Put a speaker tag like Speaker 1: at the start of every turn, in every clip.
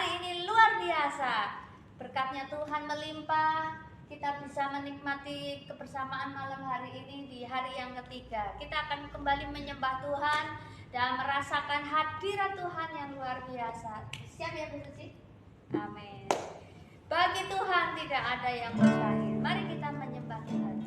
Speaker 1: hari ini luar biasa. Berkatnya Tuhan melimpah. Kita bisa menikmati kebersamaan malam hari ini di hari yang ketiga. Kita akan kembali menyembah Tuhan dan merasakan hadirat Tuhan yang luar biasa. Siap ya Bu Suci? Amin. Bagi Tuhan tidak ada yang mustahil. Mari kita menyembah Tuhan.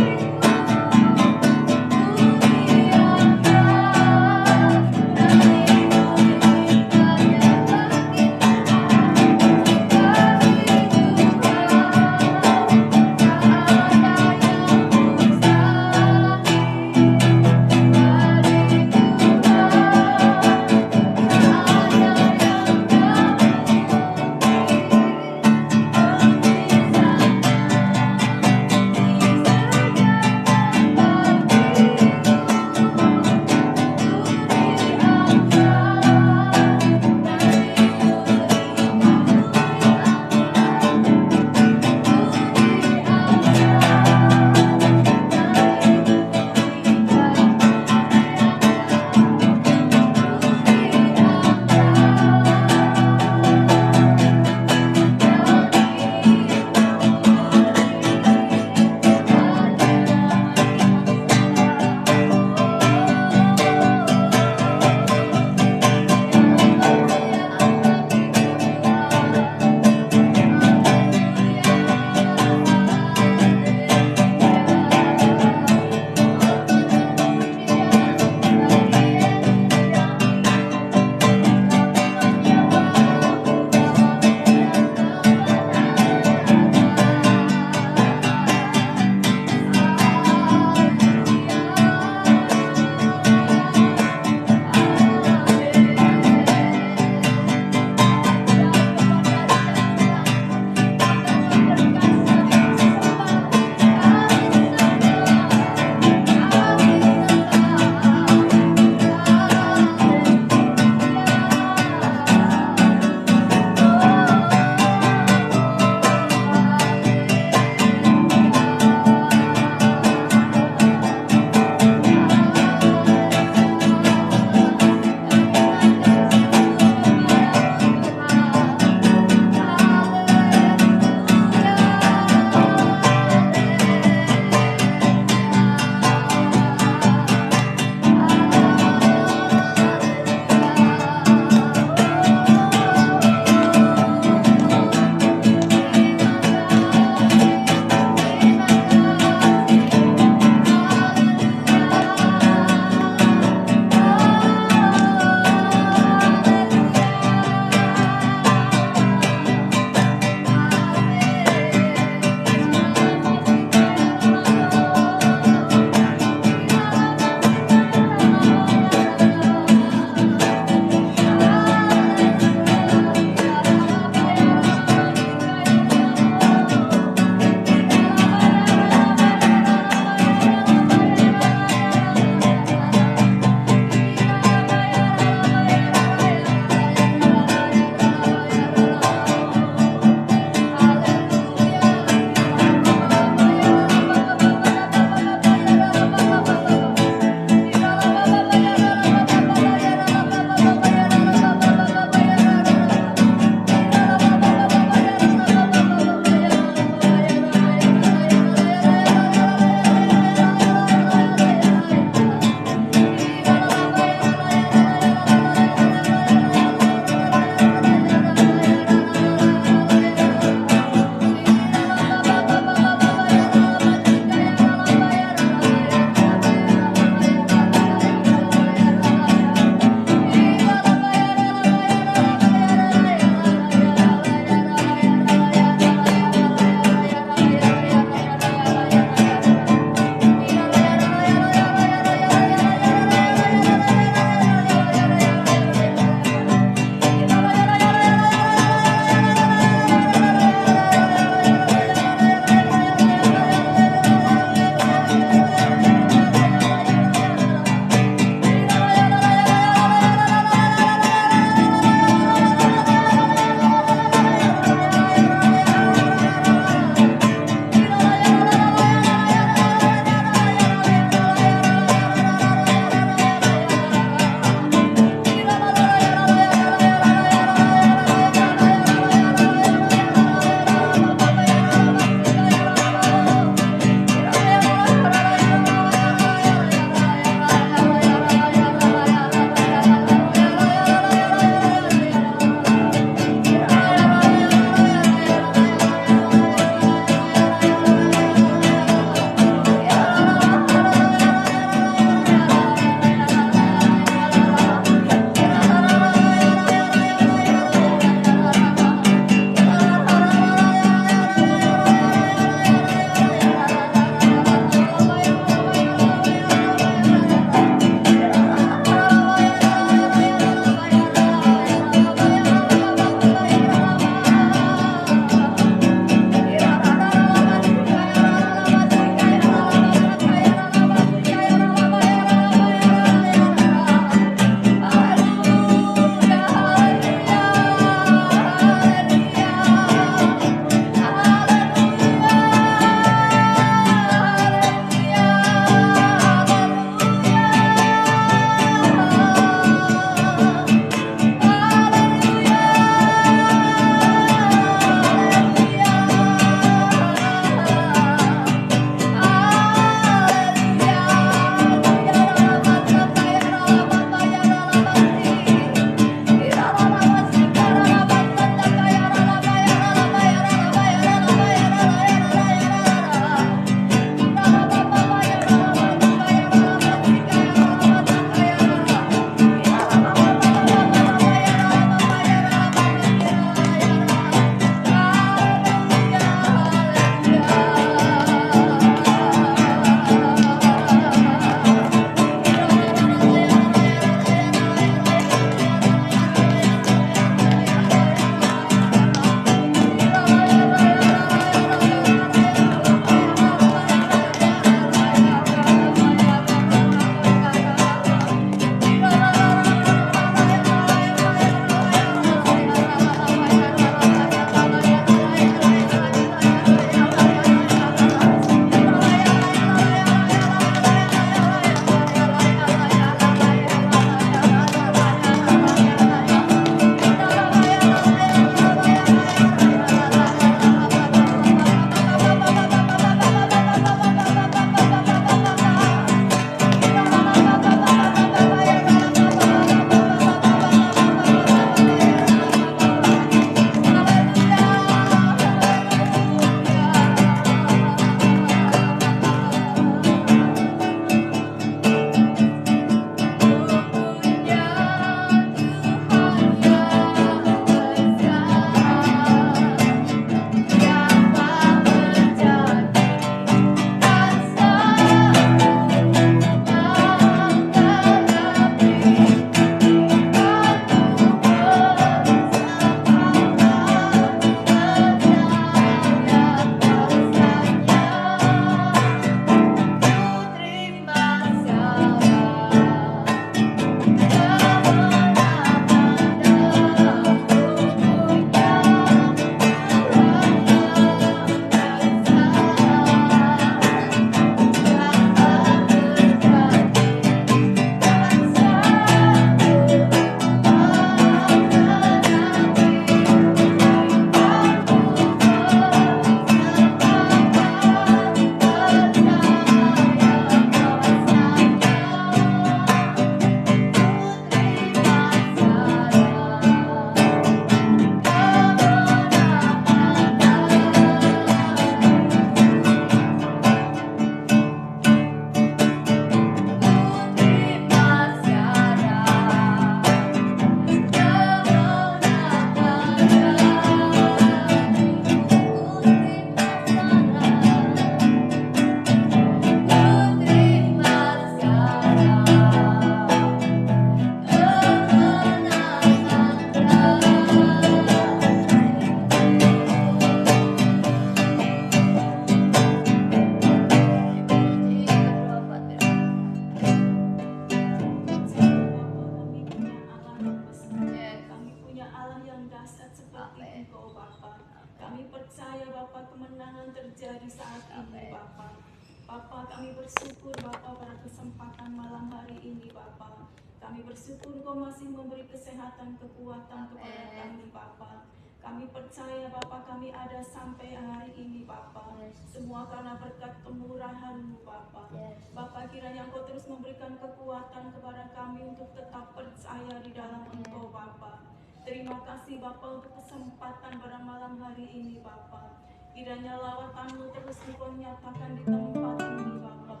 Speaker 2: Bapa kemenangan terjadi saat ini Bapa. Bapa, kami bersyukur Bapa pada kesempatan malam hari ini Bapa. Kami bersyukur Engkau masih memberi kesehatan, kekuatan kepada kami Bapa. Kami percaya Bapa kami ada sampai hari ini Bapa. Semua karena berkat kemurahan-Mu Bapa. Bapa, kiranya Engkau terus memberikan kekuatan kepada kami untuk tetap percaya di dalam Engkau Bapa. Terima kasih Bapa untuk kesempatan pada malam hari ini Bapa. Kiranya lawatan-Mu terus Engkau nyatakan di tempat ini Bapa.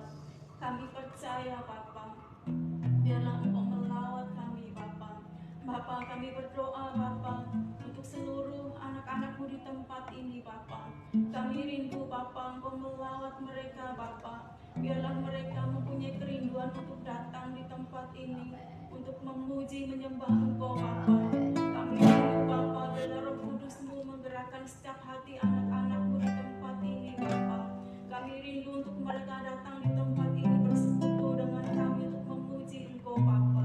Speaker 2: Kami percaya Bapa. Biarlah Engkau melawat kami Bapa. Bapa, kami berdoa Bapa untuk seluruh anak-anak-Mu di tempat ini Bapa. Kami rindu Bapa Engkau melawat mereka Bapa. Biarlah mereka mempunyai kerinduan untuk datang di tempat ini untuk memuji menyembah Engkau Bapa. Kami rindu Bapa, biarlah Roh Kudus-Mu menggerakkan setiap hati anak-anak-Mu di tempat ini Bapa. Kami rindu untuk mereka datang di tempat ini bersekutu dengan kami untuk memuji Engkau Bapa.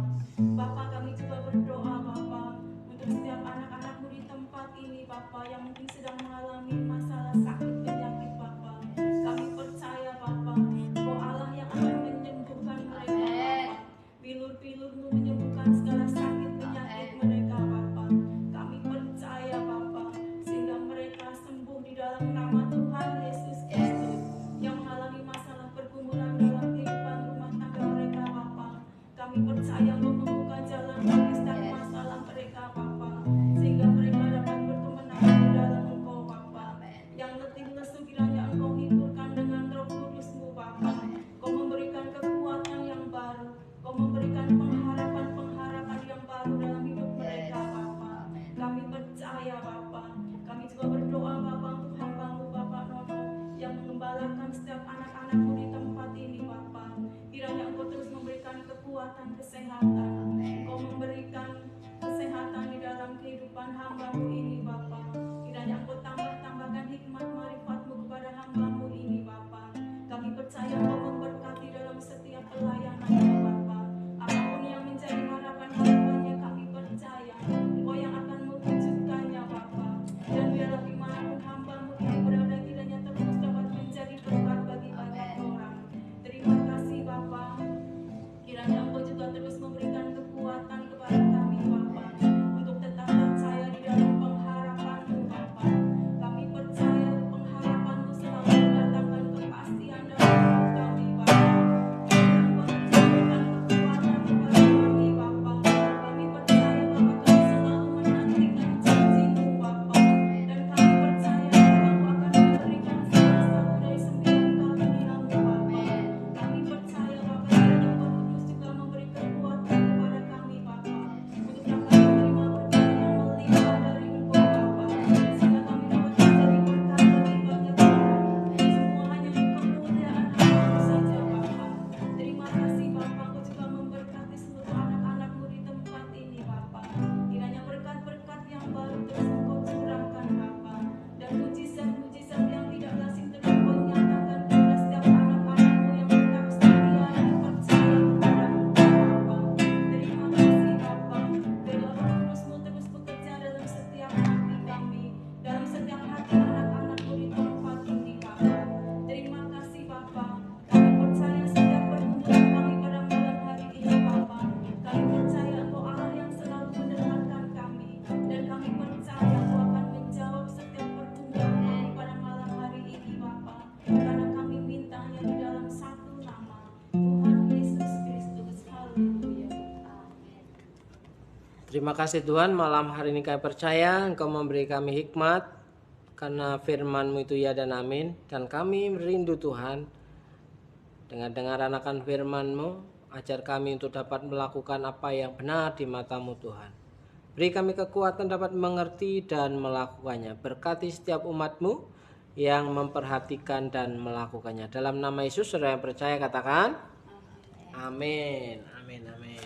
Speaker 2: Bapa, kami juga berdoa Bapa untuk setiap anak-anak-Mu di tempat ini Bapa yang mungkin sedang mengalami masalah sakit penyakit Bapa. Kami percaya Bapa, Engkau Allah yang akan menyembuhkan mereka Bapa. Bilur-bilur-Mu menyembuhkan segala sakit penyakit mereka Bapa. Kami percaya Bapa, sehingga mereka sembuh di dalam nama Tuhan Yesus Kristus. Yang mengalami masalah pergumulan dalam kehidupan rumah tangga mereka Bapa. Kami percaya Engkau membuka jalan bagi setiap masalah mereka Bapa, sehingga mereka dapat berkemenangan di dalam Engkau Bapa. Yang letih lesu kiranya Engkau hiburkan dengan Roh Kudus-Mu Bapa. Engkau memberikan kekuatan yang baru, Engkau memberikan pengharapan-pengharapan yang baru dalam hidup mereka Bapa. Kami percaya Bapa. Kami juga berdoa Bapa untuk hamba-Mu Bapa Nono yang mengembalakan setiap anak-anak-Mu di tempat ini Bapa. Kiranya Engkau terus memberikan kekuatan kesehatan. Engkau memberikan kesehatan di dalam kehidupan hamba-Mu ini Bapa. Kiranya Engkau tambahkan hikmat marifat-Mu kepada hamba-Mu ini Bapa. Kami percaya Engkau memberkati dalam setiap pelayanan Bapa. Apapun yang menjadi harapan-harapannya kami percaya Engkau yang akan mewujudkannya Bapa. Dan biarlah dimanapun hamba-Mu ini berada kiranya terus dapat menjadi berkat bagi banyak orang. Terima kasih Bapa. Kiranya Engkau juga terus memberikan kekuatan kepada kami Bapa untuk tetap percaya di dalam pengharapan-Mu Bapa. Kami percaya pengharapan-Mu selalu mendatangkan kepastian dalam hidup kami Bapa. Kiranya Engkau terus memberikan kekuatan kepada kami Bapa. Kami percaya Bapa kami selalu menantikan janji-Mu Bapa. Dan kami percaya Bapa Engkau akan memberikan salah satu dari 9 karunia-Mu Bapa. Kami percaya Bapa kiranya Engkau terus juga memberi kekuatan kepada kami Bapa untuk dapat menerima berkat yang melimpah dari Engkau Bapa, sehingga kami dapat menjadi berkat bagi banyak orang. Semua hanya untuk kemuliaan nama-Mu saja Bapa. Terima kasih Bapa, Engkau juga memberkati seluruh anak-anak-Mu di tempat ini Bapa. Kiranya berkat-berkat yang baru terus Engkau curahkan Bapa, dan mujizat-mujizat yang tidak lazim terus Engkau nyatakan kepada setiap anak-anak-Mu yang tetap setia dan percaya kepada Engkau Bapa. Terima kasih Bapa. Biarlah Roh Kudus-Mu terus bekerja dalam setiap hati kami, dalam setiap hati anak-anak-Mu di tempat ini Bapa. Terima kasih Bapa. Kami percaya setiap pergumulan kami pada malam hari ini Bapa. Kami percaya Engkau Allah yang selalu mendengarkan kami, dan kami percaya Engkau akan menjawab setiap pergumulan kami pada malam hari ini Bapa. Karena kami mintanya di dalam satu nama, Tuhan Yesus Kristus. Haleluya.
Speaker 1: Amin.
Speaker 3: Terima kasih Tuhan, malam hari ini kami percaya Engkau memberi kami hikmat, karena firman-Mu itu ya dan amin. Dan kami merindu Tuhan, dengan dengaran akan firman-Mu, ajar kami untuk dapat melakukan apa yang benar di mata-Mu Tuhan. Beri kami kekuatan dapat mengerti dan melakukannya. Berkati setiap umat-Mu yang memperhatikan dan melakukannya. Dalam nama Yesus, saudara yang percaya katakan amin. Amin, amin.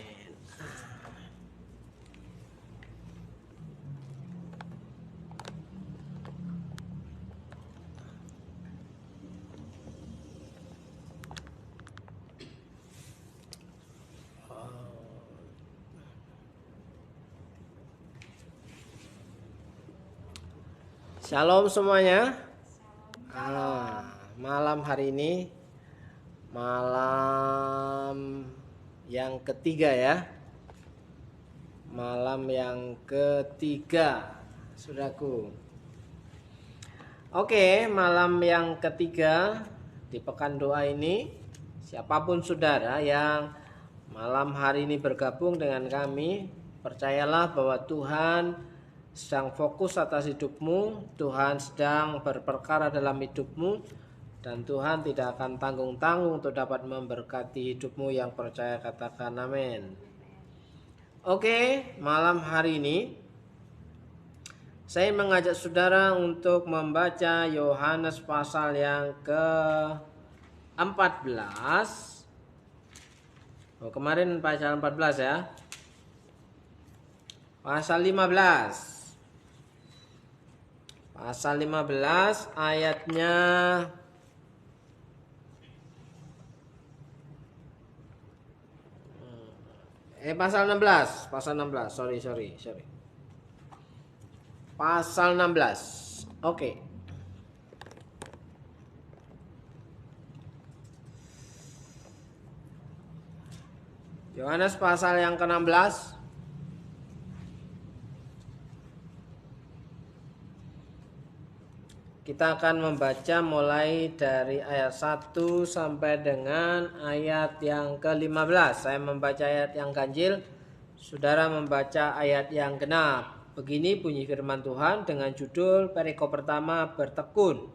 Speaker 3: Shalom semuanya. Malam hari ini malam yang ketiga ya. Malam yang ketiga, saudaraku. Oke, malam yang ketiga di pekan doa ini, siapapun saudara yang malam hari ini bergabung dengan kami, percayalah bahwa Tuhan sedang fokus atas hidupmu, Tuhan sedang berperkara dalam hidupmu, dan Tuhan tidak akan tanggung-tanggung untuk dapat memberkati hidupmu. Yang percaya katakan amin. Oke, malam hari ini saya mengajak saudara untuk membaca Yohanes pasal yang ke-14. Kemarin pasal 14 ya. Pasal 15. Pasal 15 ayatnya pasal 16, sorry. Pasal 16. Oke. Yohanes pasal yang ke-16. Kita akan membaca mulai dari ayat 1 sampai dengan ayat yang ke-15. Saya membaca ayat yang ganjil, saudara membaca ayat yang genap. Begini bunyi firman Tuhan dengan judul perikop pertama, bertekun.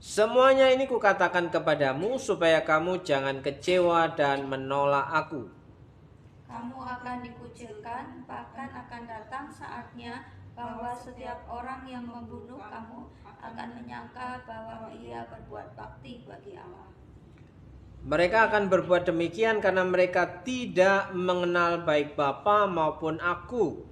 Speaker 3: Semuanya ini kukatakan kepadamu supaya kamu jangan kecewa dan menolak aku.
Speaker 1: Kamu akan dikucilkan, bahkan akan datang saatnya bahwa setiap orang yang membunuh kamu akan menyangka bahwa ia berbuat bakti bagi Allah.
Speaker 3: Mereka akan berbuat demikian karena mereka tidak mengenal baik Bapa maupun aku.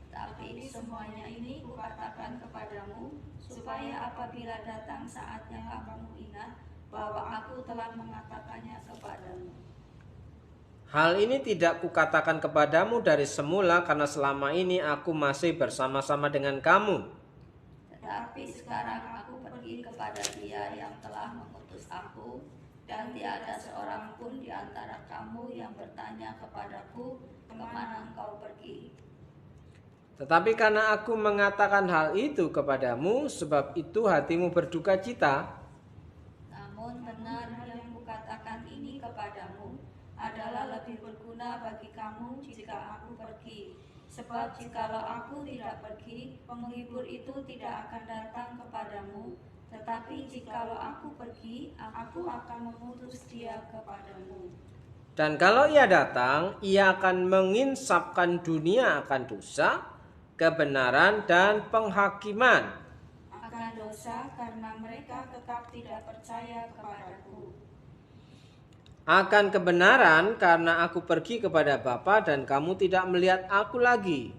Speaker 1: Tapi semuanya ini kukatakan kepadamu, supaya apabila datang saatnya kamu ingat bahwa aku telah mengatakannya kepadamu.
Speaker 3: Hal ini tidak kukatakan kepadamu dari semula karena selama ini aku masih bersama-sama dengan kamu.
Speaker 1: Tetapi sekarang aku pergi kepada Dia yang telah mengutus aku, dan tiada seorang pun di antara kamu yang bertanya kepadaku, kemana engkau pergi?
Speaker 3: Tetapi karena aku mengatakan hal itu kepadamu, sebab itu hatimu berduka cita.
Speaker 1: Namun benar yang kukatakan ini kepadamu adalah lebih berguna bagi kamu jika aku pergi. Sebab jikalau aku tidak pergi, penghibur itu tidak akan datang kepadamu. Tetapi jikalau aku pergi, aku akan mengutus Dia kepadamu.
Speaker 3: Dan kalau ia datang, ia akan menginsafkan dunia akan dosa, kebenaran, dan penghakiman.
Speaker 1: Akan dosa karena mereka tetap tidak percaya kepadaku.
Speaker 3: Akan kebenaran karena aku pergi kepada Bapa dan kamu tidak melihat aku lagi.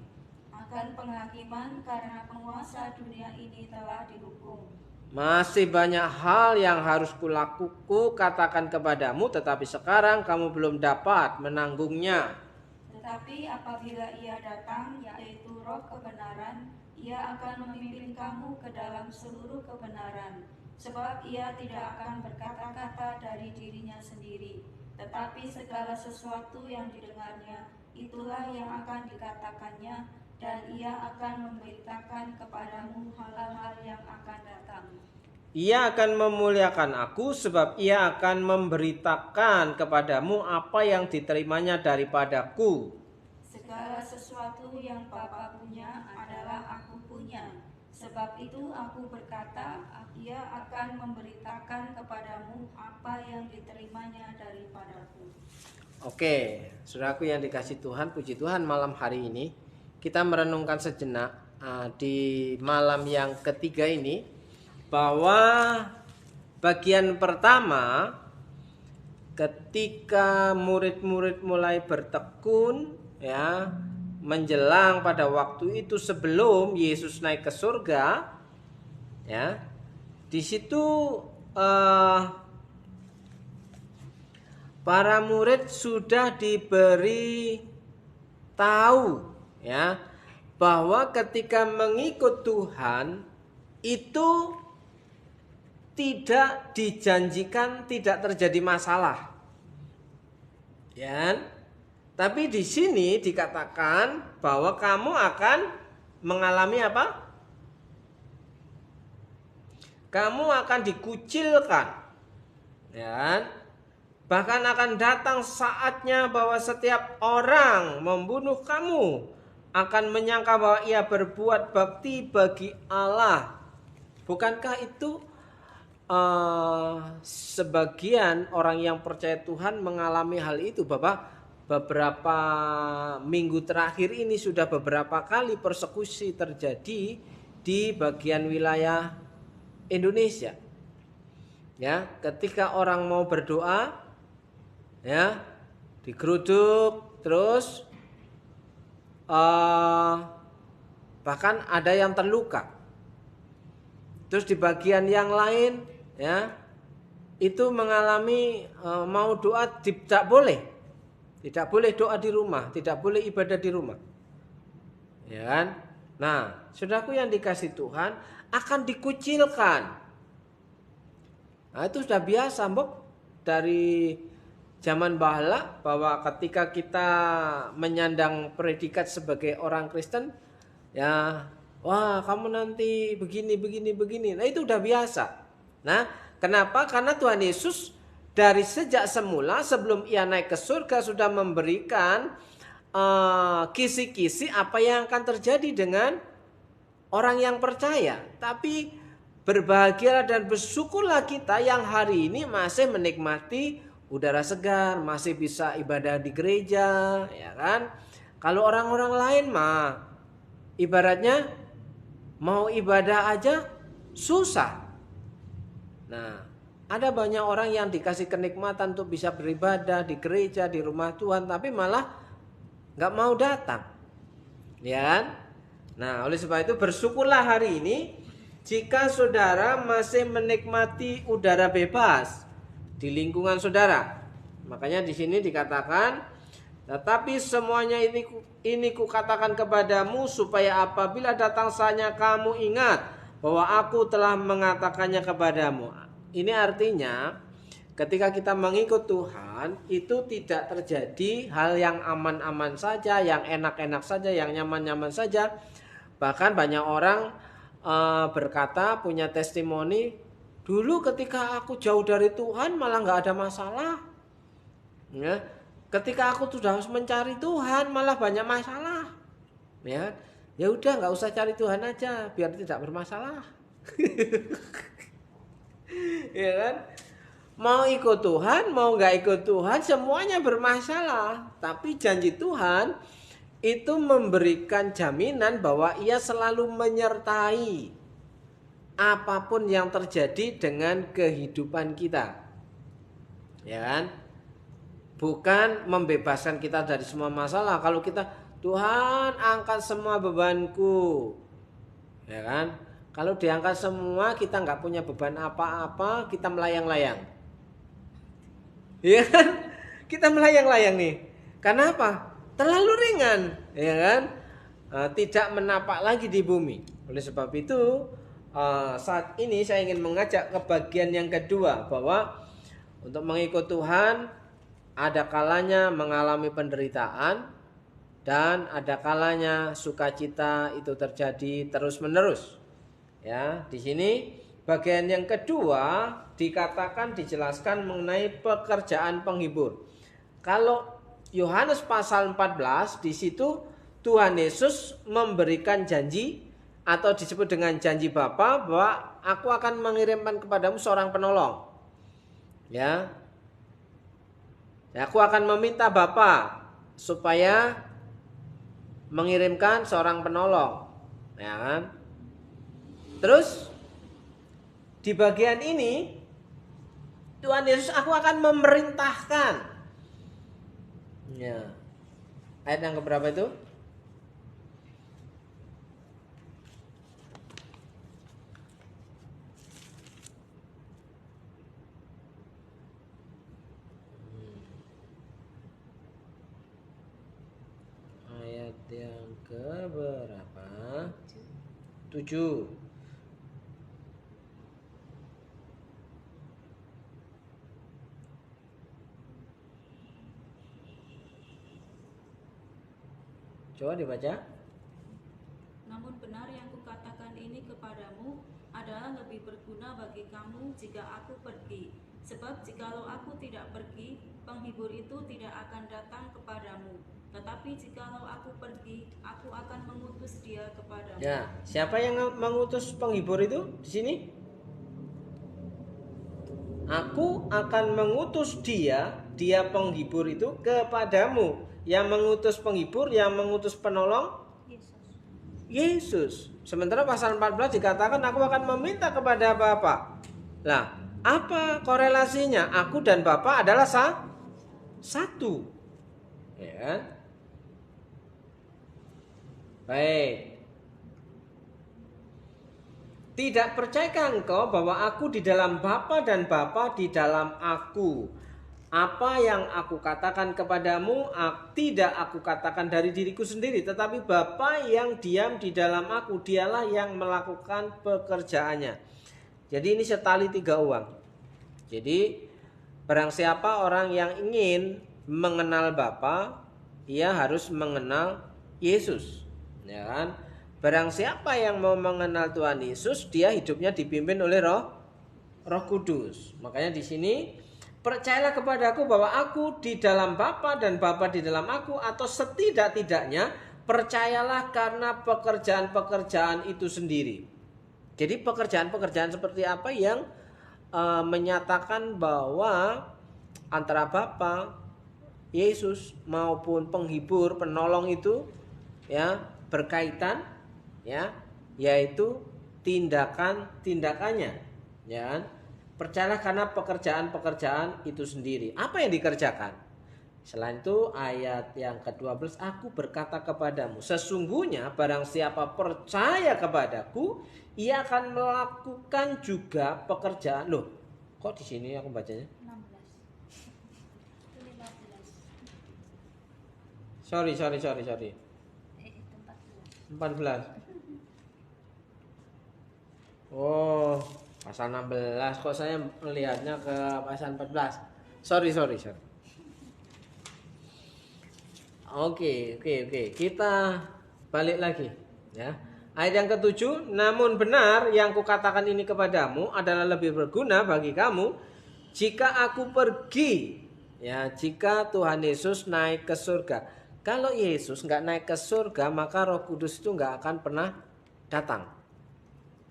Speaker 1: Akan penghakiman karena penguasa dunia ini telah dihukum.
Speaker 3: Masih banyak hal yang harus kukatakan kepadamu, tetapi sekarang kamu belum dapat menanggungnya.
Speaker 1: Tetapi apabila Ia datang, yaitu Roh kebenaran, Ia akan memimpin kamu ke dalam seluruh kebenaran. Sebab Ia tidak akan berkata-kata dari dirinya sendiri, tetapi segala sesuatu yang didengarnya, itulah yang akan dikatakannya, dan Ia akan memberitakan kepadamu hal-hal yang akan datang.
Speaker 3: Ia akan memuliakan aku, sebab ia akan memberitakan kepadamu apa yang diterimanya daripadaku.
Speaker 1: Segala sesuatu yang Bapa punya adalah aku punya. Sebab itu aku berkata, Ia akan memberitakan kepadamu apa yang diterimanya daripadaku.
Speaker 3: Oke, saudaraku yang dikasih Tuhan, puji Tuhan, malam hari ini kita merenungkan sejenak di malam yang ketiga ini, bahwa bagian pertama ketika murid-murid mulai bertekun ya, menjelang pada waktu itu sebelum Yesus naik ke surga ya, di situ para murid sudah diberi tahu ya, bahwa ketika mengikut Tuhan itu tidak dijanjikan tidak terjadi masalah. Ya. Tapi di sini dikatakan bahwa kamu akan mengalami apa? Kamu akan dikucilkan. Ya. Bahkan akan datang saatnya bahwa setiap orang membunuh kamu akan menyangka bahwa ia berbuat bakti bagi Allah. Bukankah itu sebagian orang yang percaya Tuhan mengalami hal itu, Bapak? Beberapa minggu terakhir ini sudah beberapa kali persekusi terjadi di bagian wilayah Indonesia. Ya, ketika orang mau berdoa, ya, digeruduk, terus bahkan ada yang terluka. Terus di bagian yang lain, ya, itu mengalami mau doa tidak boleh. Tidak boleh doa di rumah, tidak boleh ibadah di rumah. Ya kan? Nah, saudaraku yang dikasih Tuhan akan dikucilkan. Nah, itu sudah biasa, Mbok. Dari zaman bahala bahwa ketika kita menyandang predikat sebagai orang Kristen, ya, wah, kamu nanti begini. Nah, itu udah biasa. Nah, kenapa? Karena Tuhan Yesus dari sejak semula sebelum ia naik ke surga sudah memberikan kisi-kisi apa yang akan terjadi dengan orang yang percaya. Tapi berbahagialah dan bersyukurlah kita yang hari ini masih menikmati udara segar, masih bisa ibadah di gereja, ya kan? Kalau orang-orang lain mah ibaratnya mau ibadah aja susah. Nah, ada banyak orang yang dikasih kenikmatan untuk bisa beribadah di gereja, di rumah Tuhan, tapi malah gak mau datang. Ya kan? Nah, oleh sebab itu bersyukurlah hari ini jika saudara masih menikmati udara bebas di lingkungan saudara. Makanya di sini dikatakan, tetapi semuanya ini kukatakan kepadamu supaya apabila datang saatnya kamu ingat bahwa aku telah mengatakannya kepadamu. Ini artinya ketika kita mengikut Tuhan itu tidak terjadi hal yang aman-aman saja, yang enak-enak saja, yang nyaman-nyaman saja. Bahkan banyak orang berkata, punya testimoni, dulu ketika aku jauh dari Tuhan malah gak ada masalah. Ya, ketika aku sudah harus mencari Tuhan malah banyak masalah. Ya udah gak usah cari Tuhan aja biar tidak bermasalah. Ya kan? Mau ikut Tuhan, mau gak ikut Tuhan, semuanya bermasalah. Tapi janji Tuhan itu memberikan jaminan bahwa ia selalu menyertai apapun yang terjadi dengan kehidupan kita. Ya kan? Bukan membebaskan kita dari semua masalah. Kalau kita, Tuhan angkat semua bebanku, ya kan? Kalau diangkat semua, kita nggak punya beban apa-apa, kita melayang-layang. Ya kan? Kita melayang-layang nih. Karena apa? Terlalu ringan, ya kan? Tidak menapak lagi di bumi. Oleh sebab itu, saat ini saya ingin mengajak ke bagian yang kedua, bahwa untuk mengikut Tuhan ada kalanya mengalami penderitaan dan ada kalanya sukacita itu terjadi terus-menerus. Ya, di sini bagian yang kedua dijelaskan mengenai pekerjaan penghibur. Kalau Yohanes pasal 14 di situ Tuhan Yesus memberikan janji atau disebut dengan janji Bapa bahwa aku akan mengirimkan kepadamu seorang penolong. Ya. Aku akan meminta Bapa supaya mengirimkan seorang penolong. Ya kan? Terus di bagian ini Tuhan Yesus aku akan memerintahkan. Ya. Ayat yang keberapa itu? Ayat yang keberapa? 7. Coba dibaca.
Speaker 2: Namun benar yang kukatakan ini kepadamu adalah lebih berguna bagi kamu jika aku pergi. Sebab jikalau aku tidak pergi, penghibur itu tidak akan datang kepadamu. Tetapi jikalau aku pergi, aku akan mengutus dia kepadamu.
Speaker 3: Ya, siapa yang mengutus penghibur itu di sini? Aku akan mengutus dia penghibur itu kepadamu. Yang mengutus penghibur, yang mengutus penolong Yesus. Sementara pasal 14 dikatakan aku akan meminta kepada Bapa. Lah, apa korelasinya? Aku dan Bapa adalah satu. Ya kan? Baik. Tidak percayakah engkau bahwa aku di dalam Bapa dan Bapa di dalam aku? Apa yang aku katakan kepadamu tidak aku katakan dari diriku sendiri, tetapi Bapa yang diam di dalam aku, dialah yang melakukan pekerjaannya. Jadi ini setali 3 uang. Jadi barang siapa orang yang ingin mengenal Bapa, ia harus mengenal Yesus, ya kan? Barang siapa yang mau mengenal Tuhan Yesus, dia hidupnya dipimpin oleh Roh Kudus. Makanya di sini percayalah kepadaku bahwa aku di dalam Bapa dan Bapa di dalam aku, atau setidak-tidaknya percayalah karena pekerjaan-pekerjaan itu sendiri. Jadi pekerjaan-pekerjaan seperti apa yang menyatakan bahwa antara Bapa, Yesus maupun penghibur, penolong itu ya berkaitan, ya, yaitu tindakan-tindakannya, ya kan? Percayalah karena pekerjaan-pekerjaan itu sendiri. Apa yang dikerjakan? Selain itu ayat yang ke-12, aku berkata kepadamu, sesungguhnya barang siapa percaya kepadaku, ia akan melakukan juga pekerjaan. Loh, kok di sini aku bacanya?
Speaker 1: 16. 15.
Speaker 3: Sorry.
Speaker 1: Itu
Speaker 3: 14. Oh, pasal 16. Kok saya melihatnya ke pasal 14? Sorry. Oke. Kita balik lagi, ya. Ayat yang ke-7, namun benar yang kukatakan ini kepadamu adalah lebih berguna bagi kamu jika aku pergi. Ya, jika Tuhan Yesus naik ke surga. Kalau Yesus nggak naik ke surga, maka Roh Kudus itu nggak akan pernah datang,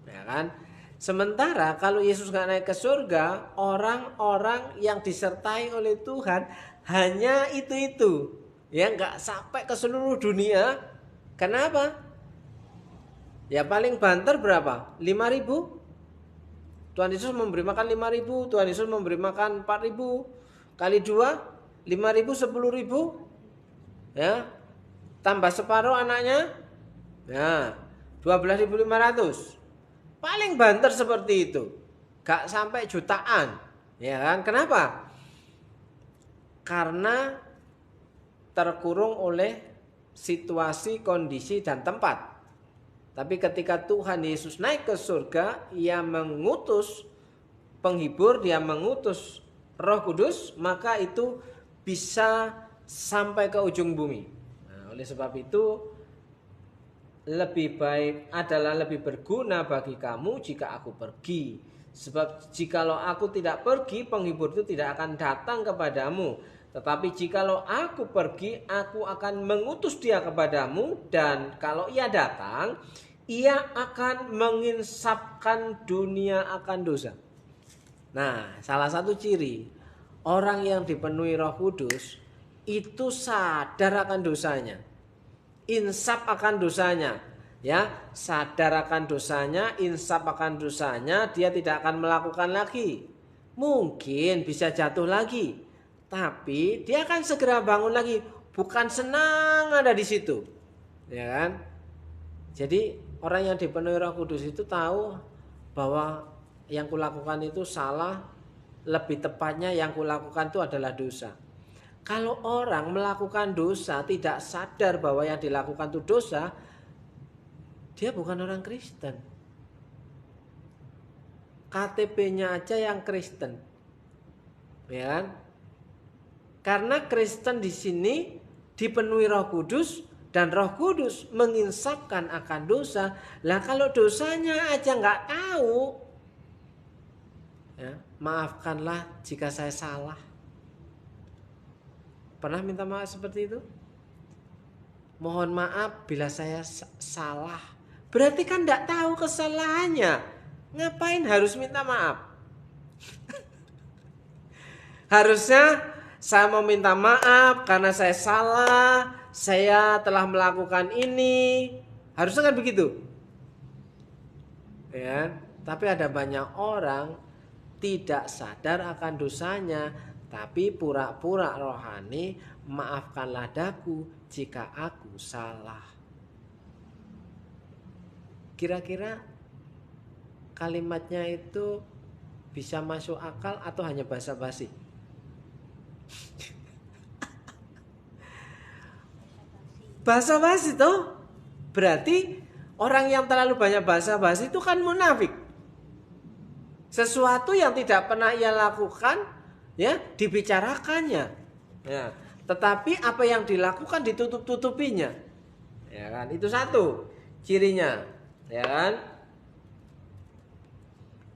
Speaker 3: ya kan? Sementara kalau Yesus nggak naik ke surga, orang-orang yang disertai oleh Tuhan hanya itu, ya, nggak sampai ke seluruh dunia. Kenapa? Ya paling banter berapa? 5.000. Tuhan Yesus memberi makan 5.000, Tuhan Yesus memberi makan 4.000, kali 2, 5.000, 10.000. Ya, tambah separuh anaknya, ya 12.500. Paling banter seperti itu, gak sampai jutaan, ya kan? Kenapa? Karena terkurung oleh situasi, kondisi, dan tempat. Tapi ketika Tuhan Yesus naik ke surga, ia mengutus penghibur, dia mengutus Roh Kudus, maka itu bisa sampai ke ujung bumi. Nah, oleh sebab itu lebih baik adalah lebih berguna bagi kamu jika aku pergi. Sebab jikalau aku tidak pergi, penghibur itu tidak akan datang kepadamu. Tetapi jikalau aku pergi, aku akan mengutus dia kepadamu. Dan kalau ia datang, ia akan menginsapkan dunia akan dosa. Nah, salah satu ciri orang yang dipenuhi Roh Kudus itu sadar akan dosanya, insaf akan dosanya, ya, sadar akan dosanya, insaf akan dosanya, dia tidak akan melakukan lagi. Mungkin bisa jatuh lagi, tapi dia akan segera bangun lagi, bukan senang ada di situ, ya kan? Jadi orang yang dipenuhi Roh Kudus itu tahu bahwa yang kulakukan itu salah, lebih tepatnya yang kulakukan itu adalah dosa. Kalau orang melakukan dosa tidak sadar bahwa yang dilakukan itu dosa, dia bukan orang Kristen. KTP-nya aja yang Kristen, ya kan? Karena Kristen di sini dipenuhi Roh Kudus, dan Roh Kudus menginsapkan akan dosa. Lah kalau dosanya aja nggak tahu, ya, maafkanlah jika saya salah. Pernah minta maaf seperti itu? Mohon maaf bila saya salah. Berarti kan nggak tahu kesalahannya. Ngapain harus minta maaf? Harusnya saya mau minta maaf karena saya salah, saya telah melakukan ini. Harusnya kan begitu. Ya, tapi ada banyak orang tidak sadar akan dosanya, tapi pura-pura rohani, maafkanlah daku jika aku salah. Kira-kira kalimatnya itu bisa masuk akal atau hanya basa-basi? Basa-basi toh? Berarti orang yang terlalu banyak basa-basi itu kan munafik. Sesuatu yang tidak pernah ia lakukan, ya, dibicarakannya. Ya, tetapi apa yang dilakukan ditutup-tutupinya. Ya kan? Itu satu cirinya, ya kan?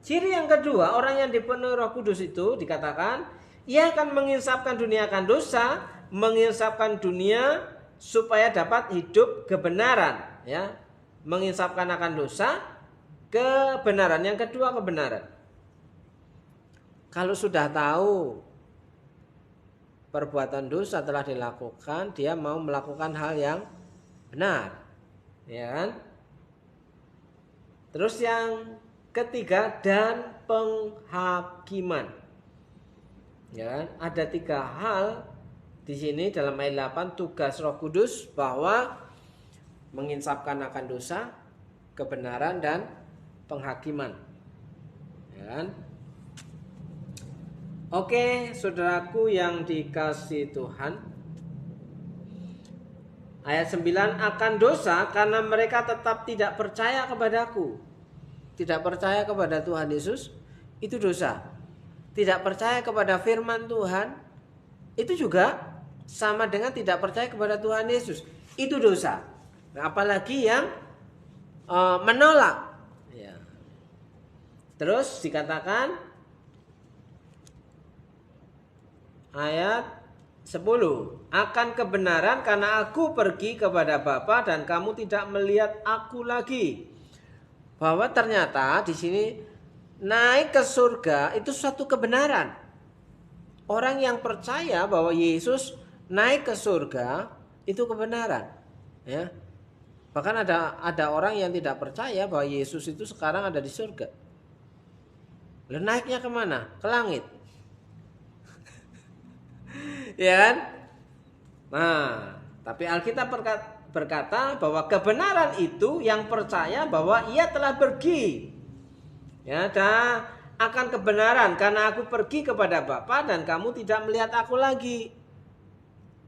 Speaker 3: Ciri yang kedua, orang yang dipenuhi Roh Kudus itu dikatakan ia akan menginsapkan dunia akan dosa, menginsapkan dunia supaya dapat hidup kebenaran, ya. Menginsapkan akan dosa, kebenaran. Yang kedua kebenaran. Kalau sudah tahu perbuatan dosa telah dilakukan, dia mau melakukan hal yang benar, ya kan? Terus yang ketiga, dan penghakiman. Ya kan? Ada 3 hal di sini dalam ayat 8, tugas Roh Kudus bahwa menginsapkan akan dosa, kebenaran, dan penghakiman. Ya kan? Oke, saudaraku yang dikasihi Tuhan. Ayat 9, akan dosa karena mereka tetap tidak percaya kepadaku. Tidak percaya kepada Tuhan Yesus itu dosa. Tidak percaya kepada firman Tuhan itu juga sama dengan tidak percaya kepada Tuhan Yesus. Itu dosa. Nah, apalagi yang menolak. Ya. Terus dikatakan ayat 10, akan kebenaran karena aku pergi kepada Bapa dan kamu tidak melihat aku lagi. Bahwa ternyata di sini naik ke surga itu suatu kebenaran. Orang yang percaya bahwa Yesus naik ke surga itu kebenaran, ya. Bahkan ada orang yang tidak percaya bahwa Yesus itu sekarang ada di surga. Lalu naiknya kemana? Ke langit. Ya kan? Nah, tapi Alkitab berkata bahwa kebenaran itu yang percaya bahwa ia telah pergi. Ya, dan akan kebenaran karena aku pergi kepada Bapa dan kamu tidak melihat aku lagi.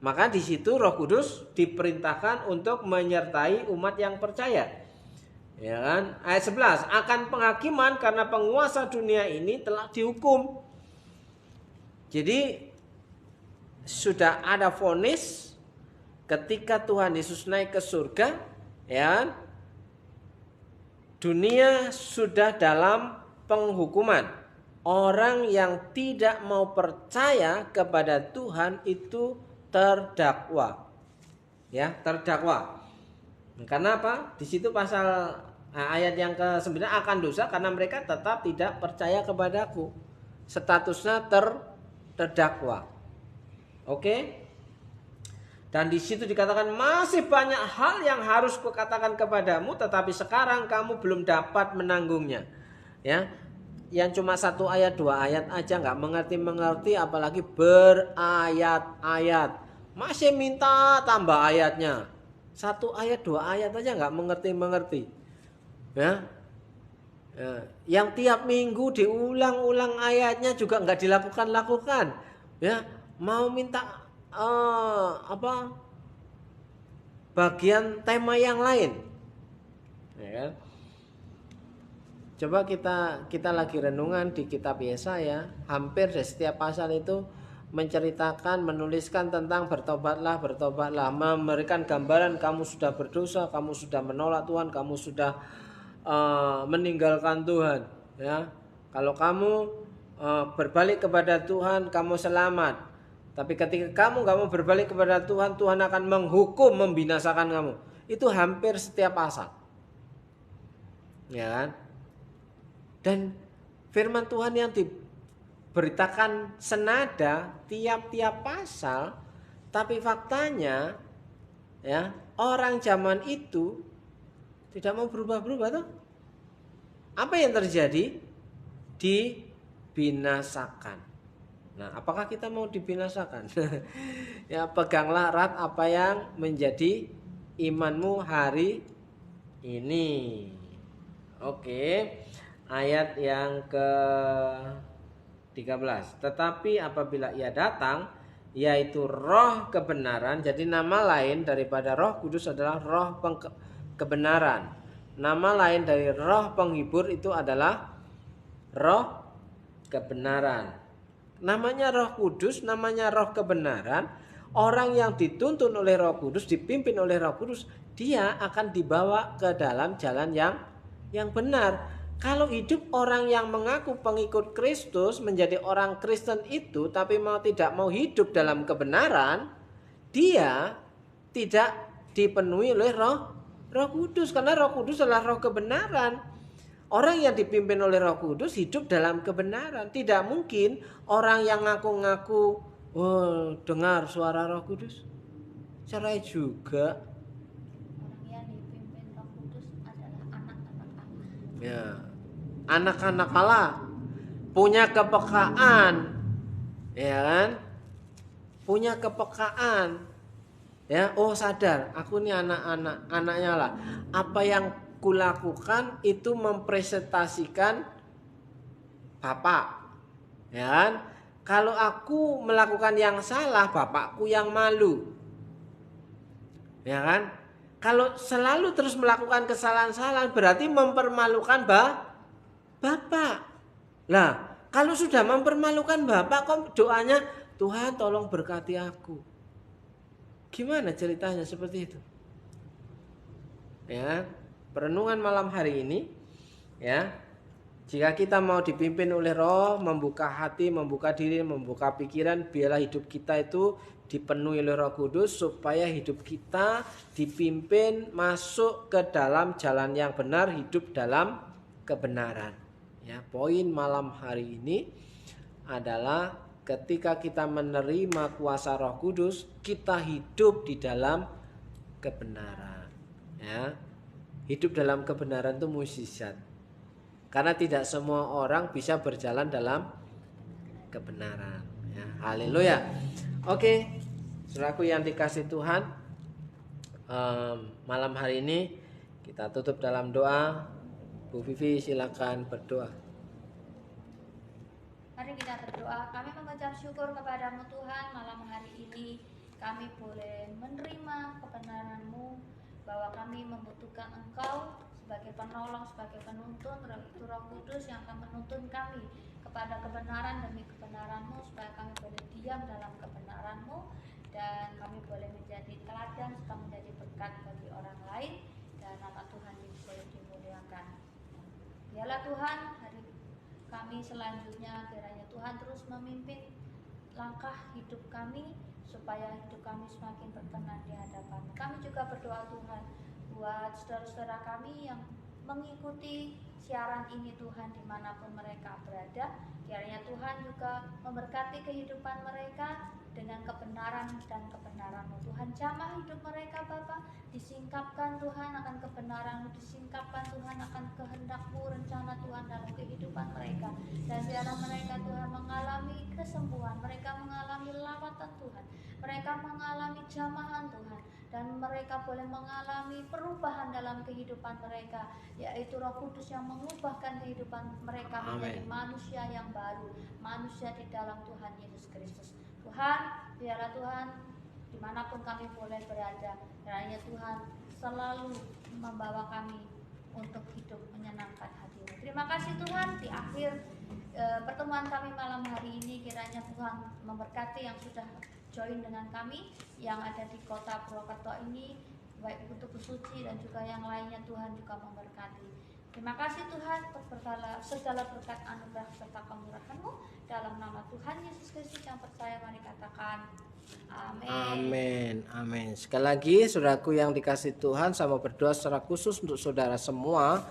Speaker 3: Maka di situ Roh Kudus diperintahkan untuk menyertai umat yang percaya. Ya kan? Ayat 11, akan penghakiman karena penguasa dunia ini telah dihukum. Jadi sudah ada vonis ketika Tuhan Yesus naik ke surga, ya. Dunia sudah dalam penghukuman. Orang yang tidak mau percaya kepada Tuhan itu terdakwa. Ya, terdakwa. Karena apa? Di situ pasal ayat yang ke-9, akan dosa karena mereka tetap tidak percaya kepadaku. Statusnya terdakwa. Oke? Dan di situ dikatakan masih banyak hal yang harus kukatakan kepadamu, tetapi sekarang kamu belum dapat menanggungnya. Ya, yang cuma 1 ayat 2 ayat aja nggak mengerti, apalagi berayat-ayat. Masih minta tambah ayatnya. 1 ayat 2 ayat aja nggak mengerti. Ya. Ya, yang tiap minggu diulang-ulang ayatnya juga nggak dilakukan. Ya, mau minta bagian tema yang lain, ya kan? Coba kita lagi renungan di kitab Yesaya, hampir di setiap pasal itu menceritakan, menuliskan tentang bertobatlah, bertobatlah, memberikan gambaran kamu sudah berdosa, kamu sudah menolak Tuhan, kamu sudah meninggalkan Tuhan, ya. Kalau kamu berbalik kepada Tuhan, kamu selamat. Tapi ketika kamu berbalik kepada Tuhan, Tuhan akan menghukum, membinasakan kamu. Itu hampir setiap pasal, ya kan? Dan firman Tuhan yang diberitakan senada tiap-tiap pasal, tapi faktanya, ya, orang zaman itu tidak mau berubah-berubah tuh. Apa yang terjadi? Dibinasakan. Nah, apakah kita mau dibinasakan? Ya, peganglah erat apa yang menjadi imanmu hari ini. Oke. Ayat yang ke-13. Tetapi apabila ia datang, yaitu roh kebenaran. Jadi nama lain daripada Roh Kudus adalah roh kebenaran. Nama lain dari roh penghibur itu adalah roh kebenaran. Namanya Roh Kudus, namanya roh kebenaran. Orang yang dituntun oleh Roh Kudus, dipimpin oleh Roh Kudus, dia akan dibawa ke dalam jalan yang benar. Kalau hidup orang yang mengaku pengikut Kristus, menjadi orang Kristen itu, tapi tidak mau hidup dalam kebenaran, dia tidak dipenuhi oleh Roh Kudus, karena Roh Kudus adalah roh kebenaran. Orang yang dipimpin oleh Roh Kudus hidup dalam kebenaran. Tidak mungkin orang yang ngaku-ngaku dengar suara Roh Kudus, cerai juga.
Speaker 1: Orang yang dipimpin Roh Kudus adalah anak-anak Allah.
Speaker 3: Ya, anak-anak Allah punya kepekaan, ya kan? Punya kepekaan. Ya, sadar, aku ini anaknya lah. Apa yang kulakukan itu mempresentasikan Bapak, ya kan? Kalau aku melakukan yang salah, bapakku yang malu, ya kan? Kalau selalu terus melakukan kesalahan-kesalahan berarti mempermalukan Bapak. Nah, kalau sudah mempermalukan Bapak, kok doanya Tuhan tolong berkati aku. Gimana ceritanya seperti itu? Ya, perenungan malam hari ini, ya. Jika kita mau dipimpin oleh Roh, membuka hati, membuka diri, membuka pikiran, biarlah hidup kita itu dipenuhi oleh Roh Kudus supaya hidup kita dipimpin masuk ke dalam jalan yang benar, hidup dalam kebenaran. Ya, poin malam hari ini adalah ketika kita menerima kuasa Roh Kudus, kita hidup di dalam kebenaran. Ya, hidup dalam kebenaran itu mukjizat. Karena tidak semua orang bisa berjalan dalam kebenaran. Ya, haleluya. Oke, saudaraku yang dikasih Tuhan, malam hari ini kita tutup dalam doa. Bu Vivi silakan berdoa.
Speaker 1: Mari kita berdoa. Kami mengucap syukur kepadamu Tuhan, malam hari ini kami boleh menerima kebenaran-Mu, bahwa kami membutuhkan Engkau sebagai penolong, sebagai penuntun, Roh Kudus yang akan menuntun kami kepada kebenaran demi kebenaran-Mu, supaya kami boleh diam dalam kebenaran-Mu dan kami boleh menjadi teladan serta menjadi berkat bagi orang lain, dan nama Tuhan boleh dimuliakan. Biarlah Tuhan, hari kami selanjutnya kiranya Tuhan terus memimpin langkah hidup kami supaya hidup kami semakin berkenan di hadapan-Mu. Kami juga berdoa Tuhan buat saudara-saudara kami yang mengikuti siaran ini Tuhan, dimanapun mereka berada. Kiranya Tuhan juga memberkati kehidupan mereka dengan kebenaran dan kebenaran-Mu. Tuhan, jamah hidup mereka Bapa, disingkapkan Tuhan akan kebenaran-Mu, disingkapkan Tuhan akan kehendak-Mu, rencana Tuhan dalam kehidupan mereka. Dan biarlah mereka Tuhan mengalami kesembuhan, mereka mengalami lawatan Tuhan, mereka mengalami jamahan Tuhan, dan mereka boleh mengalami perubahan dalam kehidupan mereka, yaitu Roh Kudus yang mengubahkan kehidupan mereka menjadi manusia yang baru, manusia di dalam Tuhan Yesus Kristus. Tuhan, biarlah Tuhan dimanapun kami boleh berada, kiranya Tuhan selalu membawa kami untuk hidup menyenangkan hati-Mu. Terima kasih Tuhan, di akhir pertemuan kami malam hari ini. Kiranya Tuhan memberkati yang sudah join dengan kami, yang ada di kota Purwokerto ini, baik untuk Suci dan juga yang lainnya. Tuhan juga memberkati. Terima kasih Tuhan untuk segala berkat anugerah serta kemurahan-Mu. Dalam nama Tuhan Yesus Kristus yang percaya, mari katakan amin.
Speaker 3: Amin, amin. Sekali lagi saudaraku yang dikasih Tuhan, saya mau berdoa secara khusus untuk saudara semua,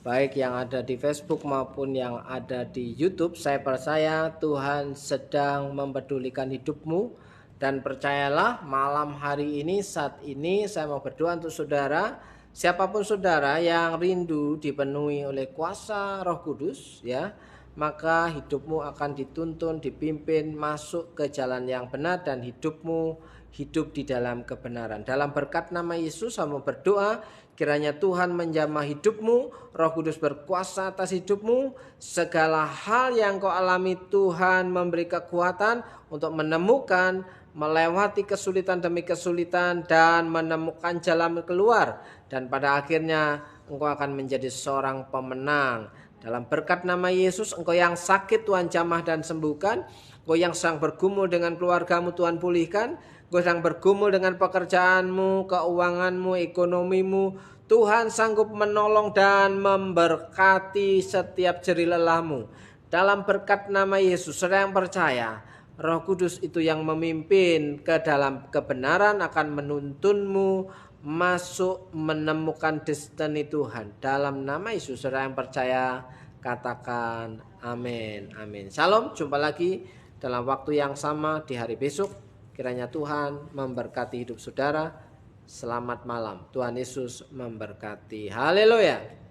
Speaker 3: baik yang ada di Facebook maupun yang ada di YouTube. Saya percaya Tuhan sedang mempedulikan hidupmu, dan percayalah malam hari ini, saat ini saya mau berdoa untuk saudara, siapapun saudara yang rindu dipenuhi oleh kuasa Roh Kudus, ya, maka hidupmu akan dituntun, dipimpin masuk ke jalan yang benar, dan hidupmu hidup di dalam kebenaran. Dalam berkat nama Yesus saya mau berdoa, kiranya Tuhan menjamah hidupmu, Roh Kudus berkuasa atas hidupmu, segala hal yang kau alami Tuhan memberi kekuatan untuk menemukan, melewati kesulitan demi kesulitan, dan menemukan jalan keluar, dan pada akhirnya engkau akan menjadi seorang pemenang. Dalam berkat nama Yesus, engkau yang sakit Tuhan jamah dan sembuhkan, engkau yang sedang bergumul dengan keluargamu Tuhan pulihkan, engkau sedang bergumul dengan pekerjaanmu, keuanganmu, ekonomimu, Tuhan sanggup menolong dan memberkati setiap jerih lelahmu. Dalam berkat nama Yesus, saudara yang percaya, Roh Kudus itu yang memimpin ke dalam kebenaran, akan menuntunmu masuk menemukan destiny Tuhan. Dalam nama Yesus, saudara yang percaya katakan amin, amin. Shalom, jumpa lagi dalam waktu yang sama di hari besok. Kiranya Tuhan memberkati hidup saudara. Selamat malam, Tuhan Yesus memberkati. Haleluya.